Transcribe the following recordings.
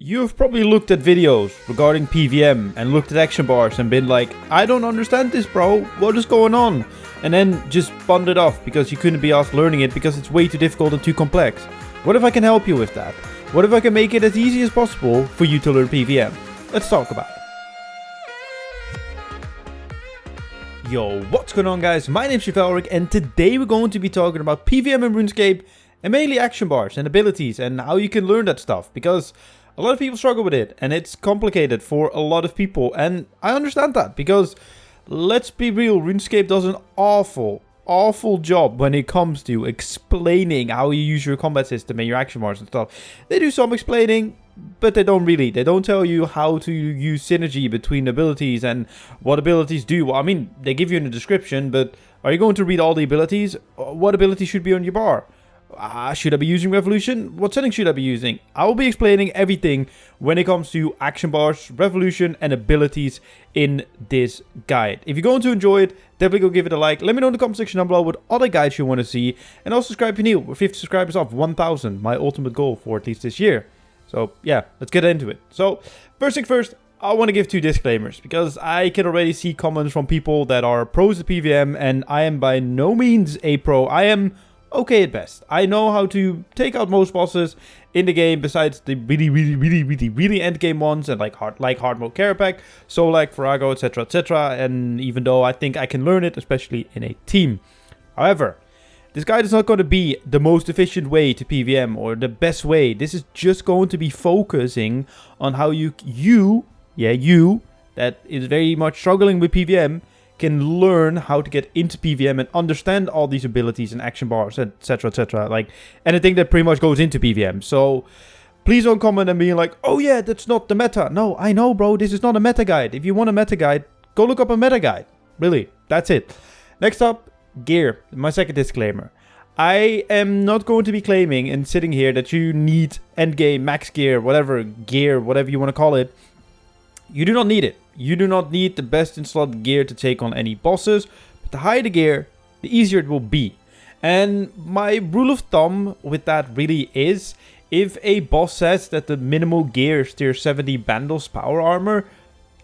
You've probably looked at videos regarding PVM and looked at action bars and been like, I don't understand this, bro. What is going on? And then just bunned it off because you couldn't be asked learning it because it's way too difficult and too complex. What if I can help you with that? What if I can make it as easy as possible for you to learn PVM? Let's talk about it. Yo, what's going on, guys? My name's Valric, and today we're going to be talking about PVM and RuneScape, and mainly action bars and abilities and how you can learn that stuff, because a lot of people struggle with it and it's complicated for a lot of people, and I understand that because, let's be real, RuneScape does an awful job when it comes to explaining how you use your combat system and your action bars and stuff. They do some explaining, but they don't tell you how to use synergy between abilities and what abilities do. Well, I mean, they give you in the description, but are you going to read all the abilities? What ability should be on your bar? Should I be using Revolution? What settings should I be using? I will be explaining everything when it comes to action bars, Revolution, and abilities in this guide. If you're going to enjoy it, definitely go give it a like. Let me know in the comment section down below what other guides you want to see. And also subscribe if you're new. We're 50 subscribers off 1,000. My ultimate goal for at least this year. So yeah, let's get into it. So first thing first, I want to give two disclaimers, because I can already see comments from people that are pros at PVM, and I am by no means a pro. I am okay at best. I know how to take out most bosses in the game, besides the really end game ones, and like hard mode Carapac, Solak, Farago, etc. And even though I think I can learn it, especially in a team. However, this guide is not going to be the most efficient way to PVM or the best way. This is just going to be focusing on how you that is very much struggling with PVM can learn how to get into PVM and understand all these abilities and action bars, etc. Like anything that pretty much goes into PVM. So please don't comment and be like, oh yeah, that's not the meta. No, I know, bro, this is not a meta guide. If you want a meta guide, go look up a meta guide. Really, that's it. Next up, gear. My second disclaimer. I am not going to be claiming and sitting here that you need endgame, max gear, whatever you want to call it. You do not need it. You do not need the best in slot gear to take on any bosses, but the higher the gear, the easier it will be. And my rule of thumb with that really is, if a boss says that the minimal gear is tier 70 Bandle's power armor,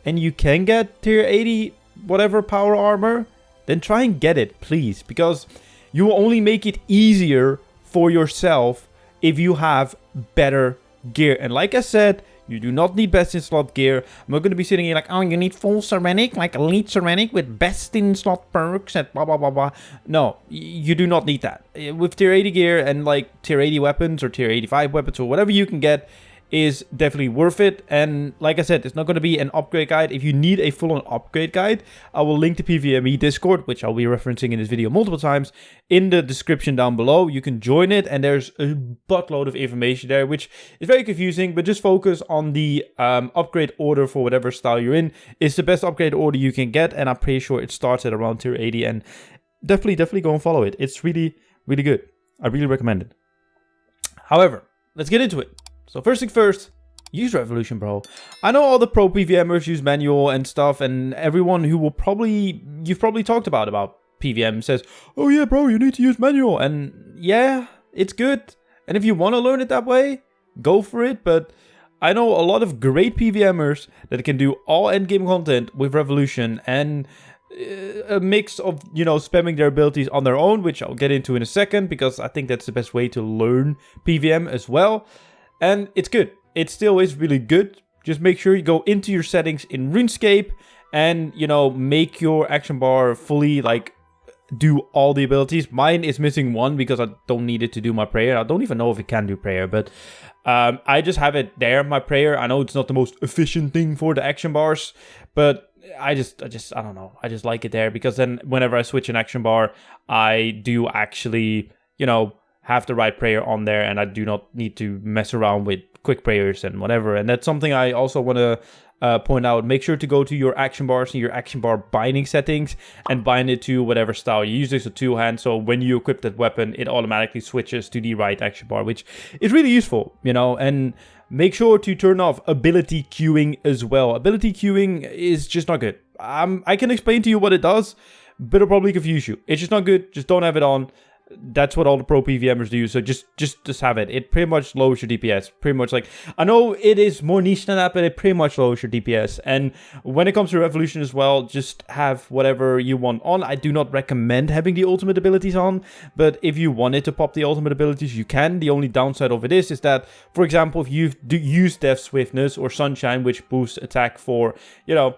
and you can get tier 80 whatever power armor, then try and get it, please, because you will only make it easier for yourself if you have better gear. And like I said, you do not need best in slot gear. I'm not going to be sitting here like, oh, you need full Serenic, like elite Serenic with best in slot perks and blah blah blah blah. No, you do not need that. With tier 80 gear and like tier 80 weapons or tier 85 weapons or whatever you can get is definitely worth it. And like I said, it's not going to be an upgrade guide. If you need a full-on upgrade guide, I will link the PVME Discord, which I'll be referencing in this video multiple times, in the description down below. You can join it, and there's a buttload of information there, which is very confusing, but just focus on the upgrade order for whatever style you're in. It's the best upgrade order you can get, and I'm pretty sure it starts at around tier 80, and definitely go and follow it. It's really good. I really recommend it. However, let's get into it. So first thing first, use Revolution, bro. I know all the pro PVMers use manual and stuff, and everyone who you've probably talked about PVM says, oh yeah, bro, you need to use manual. And yeah, it's good. And if you want to learn it that way, go for it. But I know a lot of great PVMers that can do all endgame content with Revolution, and a mix of, spamming their abilities on their own, which I'll get into in a second, because I think that's the best way to learn PVM as well. And it's good. It still is really good. Just make sure you go into your settings in RuneScape and, make your action bar fully, do all the abilities. Mine is missing one because I don't need it to do my prayer. I don't even know if it can do prayer, but I just have it there, my prayer. I know it's not the most efficient thing for the action bars, but I don't know. I just like it there, because then whenever I switch an action bar, I do actually, have the right prayer on there, and I do not need to mess around with quick prayers and whatever. And that's something I also want to point out. Make sure to go to your action bars and your action bar binding settings and bind it to whatever style you use. This a two-hand, so when you equip that weapon, it automatically switches to the right action bar, which is really useful, and make sure to turn off ability queuing as well. Ability queuing is just not good. I can explain to you what it does, but it'll probably confuse you. It's just not good. Just don't have it on. That's what all the pro PVMers do. So just have it. It pretty much lowers your DPS. Pretty much, like, I know it is more niche than that, but it pretty much lowers your DPS. And when it comes to Revolution as well, just have whatever you want on. I do not recommend having the ultimate abilities on, but if you wanted to pop the ultimate abilities, you can. The only downside of it is that, for example, if you use Death Swiftness or Sunshine, which boosts attack for, you know,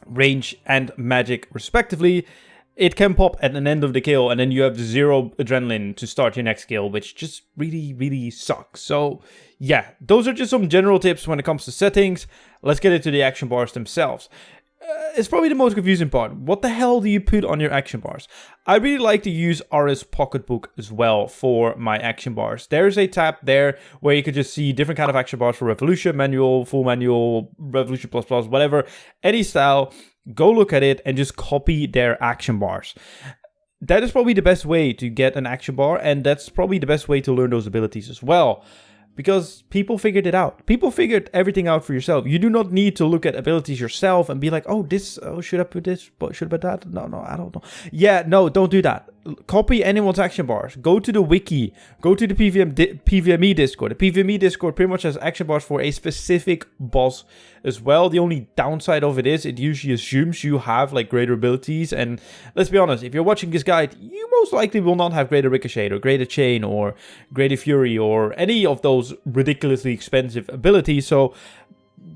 range and magic respectively, it can pop at an end of the kill, and then you have 0 adrenaline to start your next kill, which just really, really sucks. So yeah, those are just some general tips when it comes to settings. Let's get into the action bars themselves. It's probably the most confusing part. What the hell do you put on your action bars? I really like to use RsPocketBook as well for my action bars. There's a tab there where you could just see different kind of action bars for Revolution, manual, full manual, Revolution++, whatever, any style. Go look at it and just copy their action bars. That is probably the best way to get an action bar, and that's probably the best way to learn those abilities as well. Because people figured it out. People figured everything out for yourself. You do not need to look at abilities yourself and be like, oh, this, oh, should I put this? Should I put that? No, I don't know. Yeah, no, don't do that. Copy anyone's action bars. Go to the Wiki. Go to the PVME Discord. The PVME Discord pretty much has action bars for a specific boss as well. The only downside of it is it usually assumes you have like greater abilities. And let's be honest, if you're watching this guide, you most likely will not have greater Ricochet or greater Chain or greater Fury or any of those ridiculously expensive abilities. So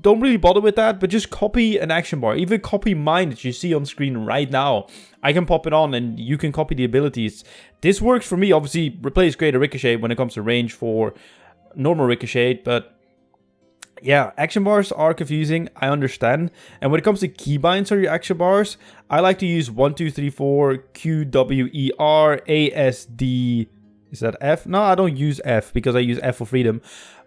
don't really bother with that, but just copy an action bar. Even copy mine that you see on screen right now. I can pop it on and you can copy the abilities. This works for me. Obviously, replace greater Ricochet when it comes to range for normal Ricochet, but yeah, action bars are confusing, I understand. And when it comes to keybinds on your action bars, I like to use 1, 2, 3, 4, Q, W, E, R, A, S, D. Is that F? No, I don't use F because I use F for freedom.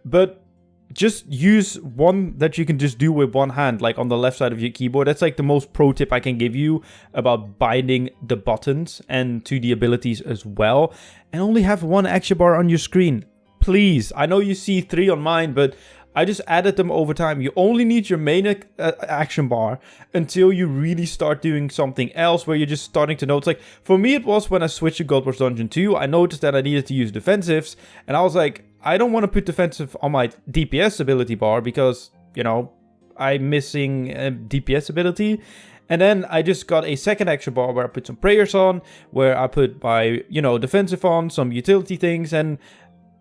But just use one that you can just do with one hand, like on the left side of your keyboard. That's like the most pro tip I can give you about binding the buttons and to the abilities as well. And only have one action bar on your screen. Please. I know you see 3 on mine, but I just added them over time. You only need your main action bar until you really start doing something else where you're just starting to notice. Like, for me, it was when I switched to God Wars Dungeon 2. I noticed that I needed to use defensives. And I was like, I don't want to put defensive on my DPS ability bar because, you know, I'm missing a DPS ability. And then I just got a second action bar where I put some prayers on, where I put my, you know, defensive on, some utility things. And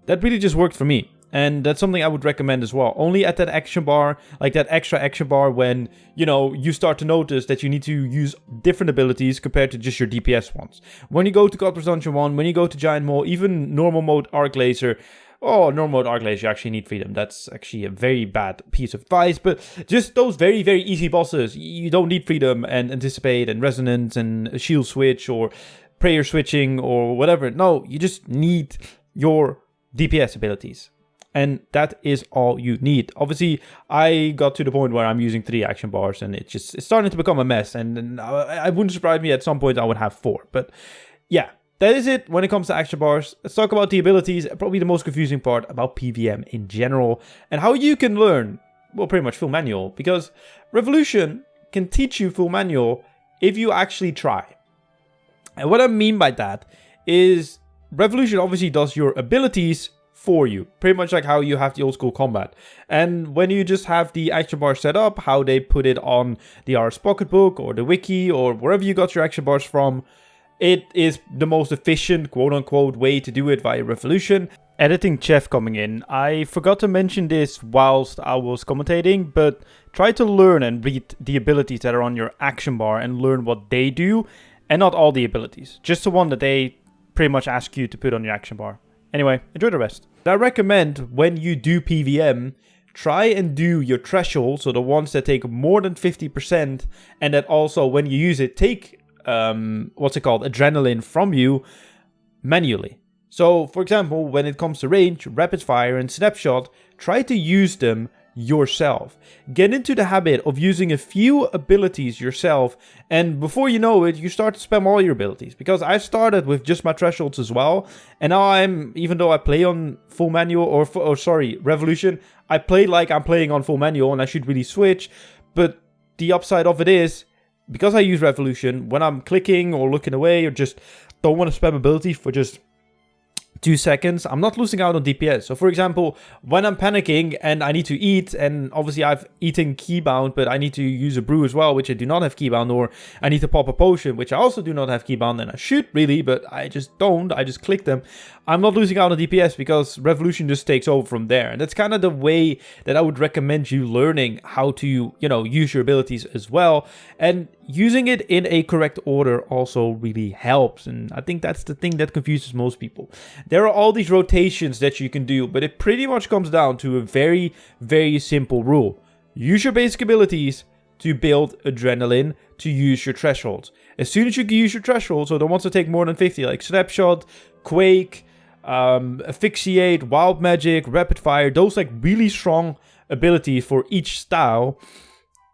that really just worked for me. And that's something I would recommend as well. Only at that action bar, like that extra action bar when, you know, you start to notice that you need to use different abilities compared to just your DPS ones. When you go to God Wars Dungeon 1, when you go to Giant Maul, even normal mode Arc Laser. Oh, normal mode Arc Laser, you actually need freedom. That's actually a very bad piece of advice. But just those very, very easy bosses. You don't need freedom and anticipate and resonance and shield switch or prayer switching or whatever. No, you just need your DPS abilities. And that is all you need. Obviously, I got to the point where I'm using 3 action bars and it's starting to become a mess. And I wouldn't surprise me at some point I would have 4. But yeah, that is it when it comes to action bars. Let's talk about the abilities. Probably the most confusing part about PVM in general. And how you can learn, well, pretty much full manual. Because Revolution can teach you full manual if you actually try. And what I mean by that is Revolution obviously does your abilities for you, pretty much like how you have the old school combat. And when you just have the action bar set up, how they put it on the RsPocketBook or the Wiki or wherever you got your action bars from, it is the most efficient, quote-unquote, way to do it via Revolution. Editing Chef coming in. I forgot to mention this whilst I was commentating, but try to learn and read the abilities that are on your action bar and learn what they do, and not all the abilities, just the one that they pretty much ask you to put on your action bar. Anyway, enjoy the rest. I recommend when you do PVM, try and do your thresholds, so the ones that take more than 50%, and that also when you use it, take, adrenaline from you manually. So, for example, when it comes to range, rapid fire, and snapshot, try to use them yourself. Get into the habit of using a few abilities yourself, and before you know it, you start to spam all your abilities. Because I started with just my thresholds as well, and now even though I play on full manual, Revolution, I play like I'm playing on full manual, and I should really switch. But the upside of it is, because I use Revolution, when I'm clicking or looking away or just don't want to spam abilities for just 2 seconds, I'm not losing out on DPS. So for example, when I'm panicking and I need to eat, and obviously I've eaten keybound, but I need to use a brew as well, which I do not have keybound, or I need to pop a potion, which I also do not have keybound, and I should really, but I just don't. I just click them. I'm not losing out on DPS because Revolution just takes over from there. And that's kind of the way that I would recommend you learning how to, you know, use your abilities as well. And using it in a correct order also really helps. And I think that's the thing that confuses most people. There are all these rotations that you can do, but it pretty much comes down to a very, very simple rule. Use your basic abilities to build adrenaline, to use your thresholds. As soon as you can use your thresholds, so the ones that take more than 50, like Snapshot, Quake, Asphyxiate, Wild Magic, Rapid Fire, those like really strong abilities for each style,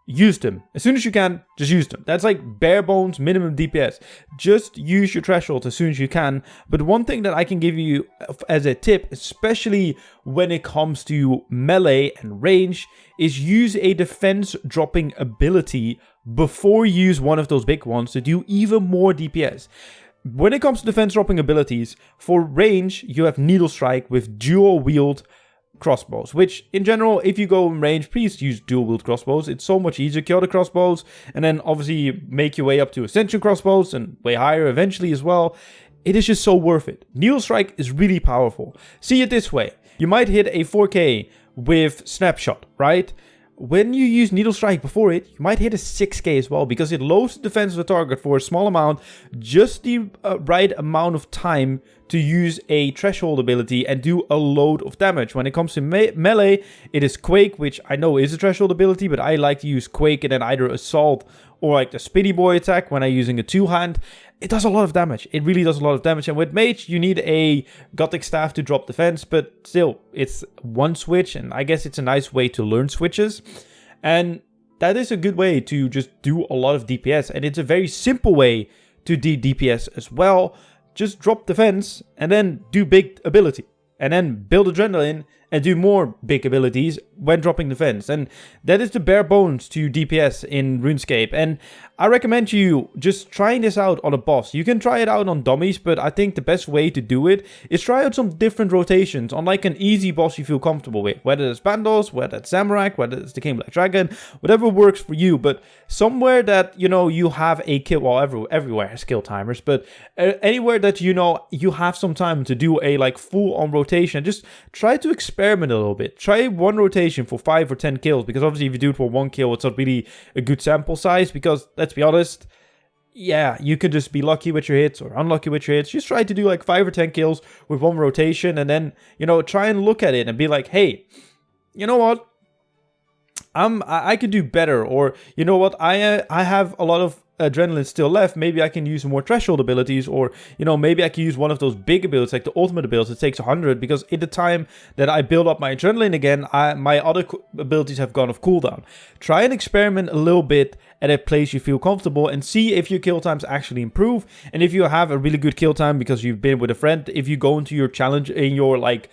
use them. As soon as you can, just use them. That's like bare bones minimum DPS. Just use your thresholds as soon as you can. But one thing that I can give you as a tip, especially when it comes to melee and range, is use a defense dropping ability before you use one of those big ones to do even more DPS. When it comes to defense dropping abilities, for range, you have Needle Strike with dual wield crossbows, which in general, if you go in range, please use dual wield crossbows. It's so much easier. Kill the crossbows, and then obviously make your way up to Ascension crossbows and way higher eventually as well. It is just so worth it. Needle Strike is really powerful. See it this way. You might hit a 4K with Snapshot, right? When you use Needle Strike before it, you might hit a 6K as well, because it lowers the defense of the target for a small amount, just the right amount of time to use a threshold ability and do a load of damage. When it comes to melee, it is Quake, which I know is a threshold ability, but I like to use Quake and then either Assault or like the Spinny Boy attack when I'm using a two-hand. It does a lot of damage. It really does a lot of damage. And with Mage, you need a Gothic Staff to drop defense, but still, it's one switch, and I guess it's a nice way to learn switches. And that is a good way to just do a lot of DPS, and it's a very simple way to do DPS as well. Just drop defense, and then do big ability, and then build adrenaline, and do more big abilities when dropping defense. And that is the bare bones to DPS in RuneScape. And I recommend you just trying this out on a boss. You can try it out on dummies, but I think the best way to do it is try out some different rotations on like an easy boss you feel comfortable with. Whether it's Bandos, whether it's Zamorak, whether it's the King Black Dragon, whatever works for you. But somewhere that, you know, you have a kill, well, everywhere has kill timers, but anywhere that, you know, you have some time to do a like full on rotation, just try to experiment a little bit. Try one rotation for 5 or 10 kills, because obviously if you do it for 1 kill, it's not really a good sample size, because let's be honest, yeah, you could just be lucky with your hits or unlucky with your hits. Just try to do like 5 or 10 kills with one rotation, and then, you know, try and look at it and be like, hey, you know what? I could do better, or you know what? I have a lot of adrenaline still left. Maybe I can use more threshold abilities, or you know, maybe I can use one of those big abilities like the ultimate abilities that takes 100, because at the time that I build up my adrenaline again, my other abilities have gone off cooldown. Try and experiment a little bit at a place you feel comfortable and see if your kill times actually improve. And if you have a really good kill time because you've been with a friend, if you go into your challenge in your like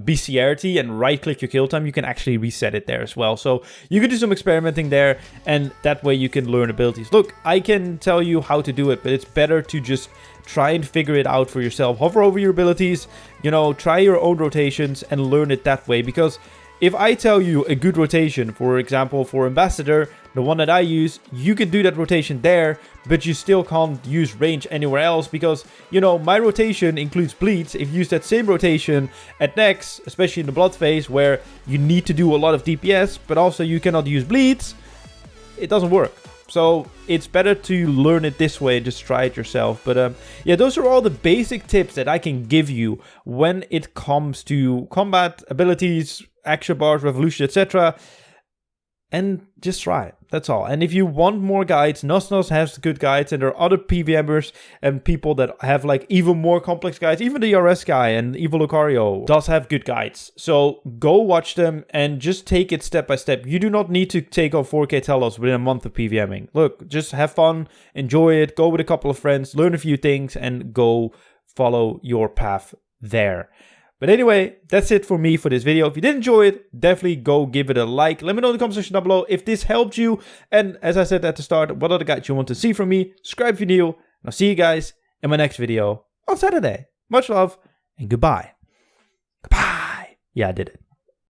bestiarity and right click your kill time, you can actually reset it there as well. So you can do some experimenting there, and that way you can learn abilities. Look, I can tell you how to do it, but it's better to just try and figure it out for yourself. Hover over your abilities, you know, try your own rotations and learn it that way. Because if I tell you a good rotation, for example, for Ambassador, the one that I use, you can do that rotation there, but you still can't use range anywhere else, because, you know, my rotation includes bleeds. If you use that same rotation at next, especially in the blood phase, where you need to do a lot of DPS, but also you cannot use bleeds, it doesn't work. So it's better to learn it this way, just try it yourself. But yeah, those are all the basic tips that I can give you when it comes to combat abilities, action bars, revolution, etc. And just try it. That's all. And if you want more guides, Nosnos has good guides, and there are other PVMers and people that have like even more complex guides. Even the RS guy and Evil Lucario does have good guides. So go watch them and just take it step by step. You do not need to take on 4K Telos within a month of PVMing. Look, just have fun, enjoy it, go with a couple of friends, learn a few things, and go follow your path there. But anyway, that's it for me for this video. If you did enjoy it, definitely go give it a like. Let me know in the comment section down below if this helped you. And as I said at the start, what other guides you want to see from me. Subscribe if you're new. And I'll see you guys in my next video on Saturday. Much love and goodbye. Goodbye. Yeah, I did it.